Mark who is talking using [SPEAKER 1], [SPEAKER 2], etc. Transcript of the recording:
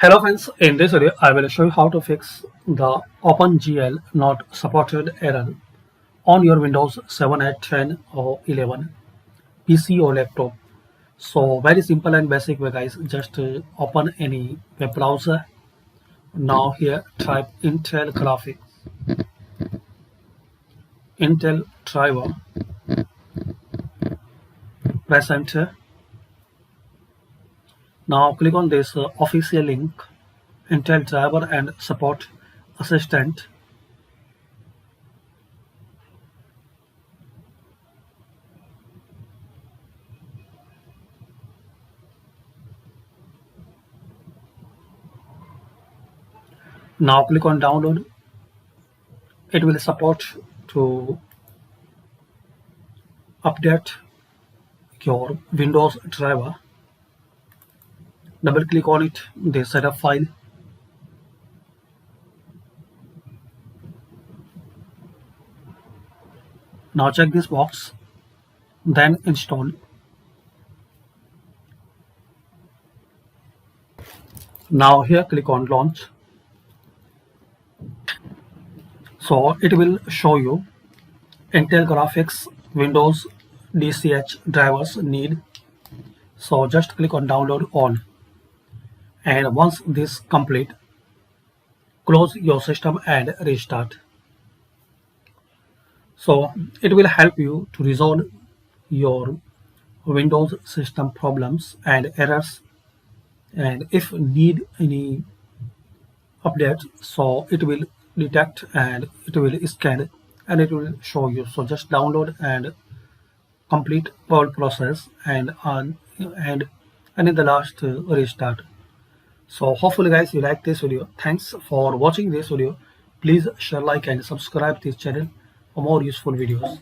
[SPEAKER 1] Hello friends, in this video I will show you how to fix the Opengl not supported error on your Windows 7, 8, 10 or 11 PC or laptop. So very simple and basic way guys, just open any web browser. Now here type Intel graphics, Intel driver, press enter. Now click on this official link, Intel driver and support assistant. Now click on download. It will support to update your Windows driver. Double click on it, the setup file. Now check this box, then install. Now here click on launch. So it will show you Intel graphics Windows DCH drivers need. So just click on download all. And once this complete, close your system and restart. So it will help you to resolve your Windows system problems and errors, and if need any update, so it will detect and it will scan and it will show you. So just download and complete all process and in the last restart. So hopefully guys you like this video. Thanks for watching this video. Please share, like and subscribe this channel for more useful videos.